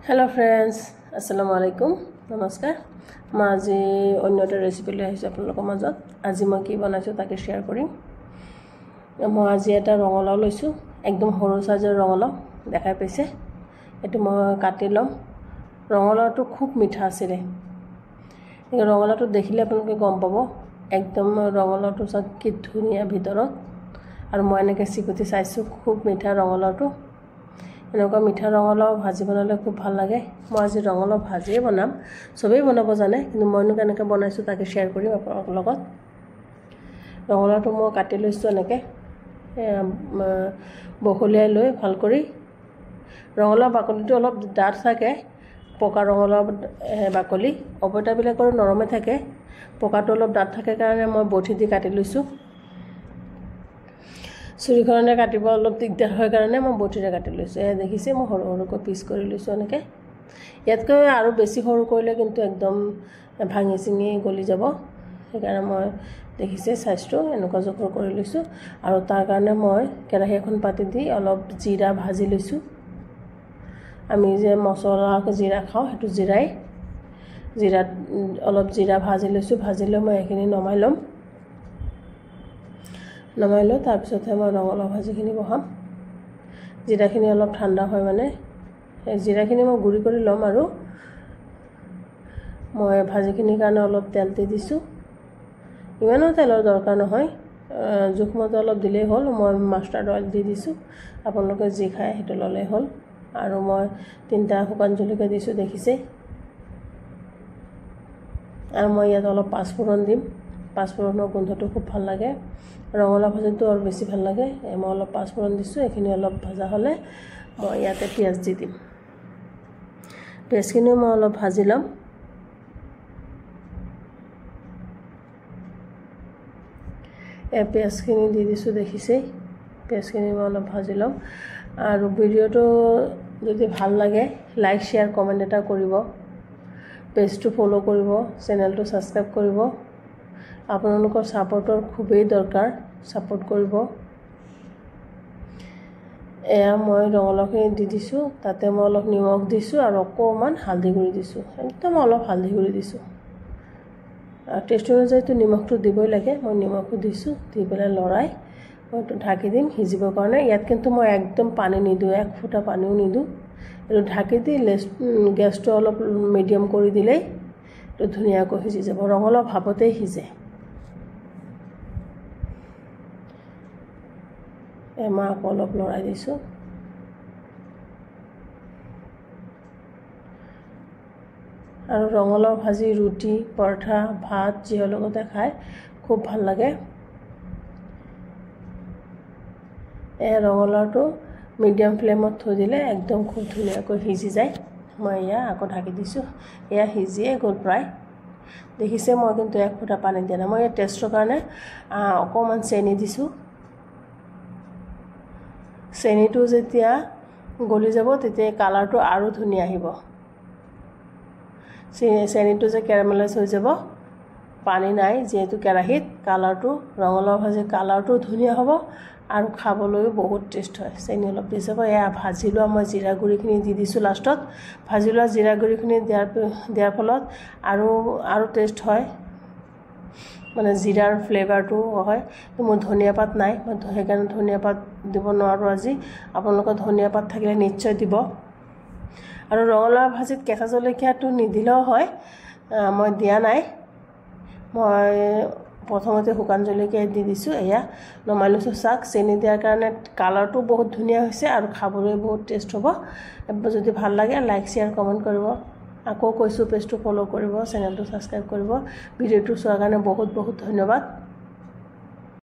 hello friends अस्सलामु आलैकुम नमस्कार मैं आज अन्य एक रेसिपी ले आइছো আপোনালোকৰ মাজত আজি মই কি বনাইছো তাকে শেয়াৰ কৰিম মই আজি এটা ৰঙলাও লৈছো একদম সৰু সাইজৰ ৰঙলাও দেখাই পাইছে এটো মই কাটি লম ৰঙলাওটো খুব মিঠা আছিল এই ৰঙলাওটো দেখিলে আপোনালোকে গম পাব একদম ৰঙলাওটো সব কি ধুনিয়া ভিতৰত আৰু মই এনেকে সিকুতি চাইছো খুব মিঠা ৰঙলাওটো এনেকুৱা মিঠা ৰঙলাও ভাজি বনালে খুব ভাল লাগে মই আজি ৰঙলাও ভাজি বনাম সবেই বনাব জানে কিন্তু মইনো কেনেকৈ বনাইছো তাকে শেয়াৰ কৰিম আপোনালোকৰ লগত ৰঙলাওটো মই কাটি লৈছো এনেকৈ বখলিয়াই লৈ ভাল কৰি ৰঙলাও বাকলিটো অলপ ডাঠ থাকে পকা ৰঙলাও বাকলি অপটাবিলাকৰ নৰমে থাকে পকাটো অলপ ডাঠ থাকে কাৰণে মই বঠি দি কাটি লৈছো চুৰিখনে কাটিব অলপ দিগদাৰ হয় কাৰণে মই বটিৰে কাটি লৈছো এ দেখিছে মই সৰু সৰুকৈ পিস কৰি লৈছো এনেকৈ ইয়াতকৈ আৰু বেছি সৰু কৰিলে কিন্তু একদম ভাঙি চিঙি গলি যাব সেইকাৰণে মই দেখিছে সাইজটো এনেকুৱা জোখৰ কৰি লৈছো আৰু তাৰ কাৰণে মই কেৰাহী এখন পাতি দি অলপ জিৰা ভাজি লৈছো আমি যে মছলা জিৰা খাও হেতু জিৰা অলপ জিৰা ভাজি লৈছো ভাজিলে মই এখিনি নমাই লম নমাইলো তাৰ পিছতে মই ৰঙলাও ভাজিখিনি বহাম জিৰাখিনি অলপ ঠাণ্ডা হয় মানে জিৰাখিনি মই গুৰি কৰি লম আৰু মই ভাজিখিনিৰ কাৰণে অলপ তেল দি দিছো ইমানো তেলৰ দৰকাৰ নহয় জুখমতে অলপ দিলেই হ'ল মই মাষ্টাৰ্ড অইল দি দিছো আপোনালোকে যি খায় হেতু ললে হ'ল আৰু মই তিনটা শুকান জলকীয়া দিছো দেখিছে আৰু মই ইয়াত অলপ পাঁচফোৰণ দিম পাঁচফোৰণৰ গোন্ধটো খুব ভাল লাগে ৰঙলাও ভাজিটো আৰু বেছি ভাল লাগে মই অলপ পাঁচফোৰণ দিছো এখিনি অলপ ভাজা হলে মই ইয়াতে পিয়াজ দি দিম পিয়াজখিনি মই অলপ ভাজি লম পিয়াজখিনি দি দিছো দেখিছে পিয়াজখিনি মই অলপ ভাজি লম আৰু ভিডিওটো যদি ভাল লাগে লাইক শেয়াৰ কমেন্ট এটা কৰিব পেজটো ফলো কৰিব চেনেলটো সাবস্ক্ৰাইব কৰিব আপোনালোকৰ সাপোৰ্টৰ খুবেই দৰকাৰ সাপোৰ্ট কৰিব এয়া মই ৰঙলাওখিনি দি দিছো তাতে মই অলপ নিমখ দিছো আৰু অকমান হালধি গুৰি দিছো একদম অলপ হালধি গুৰি দিছো আৰু টেষ্ট অনুযায়ী নিমখটো দিবই লাগে মই নিমখটো দিছো দি পেলাই লৰাই মই ঢাকি দিম হিজিবৰ কাৰণে ইয়াত কিন্তু মই একদম পানী নিদু এক ফুটা পানীও নিদু আৰু ঢাকি দি গ্যাসটো অলপ মিডিয়াম কৰি দিলে তো ধুনিয়াকৈ হিজি যাব ৰঙলাও ভাপতে হিজে এমা অলপ লৰাই দিছো আৰু ৰঙলাও ভাজি ৰুটি পৰঠা ভাত জিহৰ লগতে খাই খুব ভাল লাগে ৰঙলাওটো মিডিয়াম ফ্লেমত থৈ দিলে একদম খুব ধুনিয়াকৈ হিজি যায় মই ইয়া আকৌ ঢাকি দিছো ইয়া হিজিয়ে গল প্ৰায় দেখিছে মই কিন্তু এক ফুটা পানী দিয়া নাই মই টেষ্টৰ কাৰণে অকমান চেনি দিছো চেনিটো যেতিয়া গলি যাব তেতিয়া কালাৰটো আৰু ধুনিয়া আহিব চেনিটো যে কেৰামেলাইজ হৈ যাব পানী নাই যেহেতু কেৰাহীত কালাৰটো ৰঙলাও ভাজি কালাৰটো ধুনিয়া হ'ব আৰু খাবলৈ বহুত টেষ্ট হয় চেনি অলপ দি যাব এয়া ভাজি লোৱা মই জিৰা গুৰিখিনি দি দিছো লাষ্টত ভাজি লোৱা জিৰা গুৰিখিনি দিয়াৰ ফলত আৰু টেষ্ট হয় মানে জিৰাৰ ফ্লেভাৰটো হয় মোৰ ধনিয়া পাত নাই মই সেইকাৰণে ধনিয়া পাত দিব নোৱাৰো আজি আপোনালোকৰ ধনিয়া পাত থাকিলে নিশ্চয় দিব আৰু ৰঙলাও ভাজিত কেঁচা জলকীয়াটো নিদিলেও হয় মই দিয়া নাই মই প্ৰথমতে শুকান জলকীয়া দি দিছো এয়া নমাই লৈছো চাক চেনি দিয়াৰ কাৰণে কালাৰটো বহুত ধুনিয়া হৈছে আৰু খাবলৈ বহুত টেষ্ট হ'ব যদি ভাল লাগে লাইক শেয়াৰ কমেন্ট কৰিব আকৌ কৈছো পেজটো ফলো কৰিব চেনেলটো সাবস্ক্ৰাইব কৰিব ভিডিওটো চোৱাৰ কাৰণে বহুত বহুত ধন্যবাদ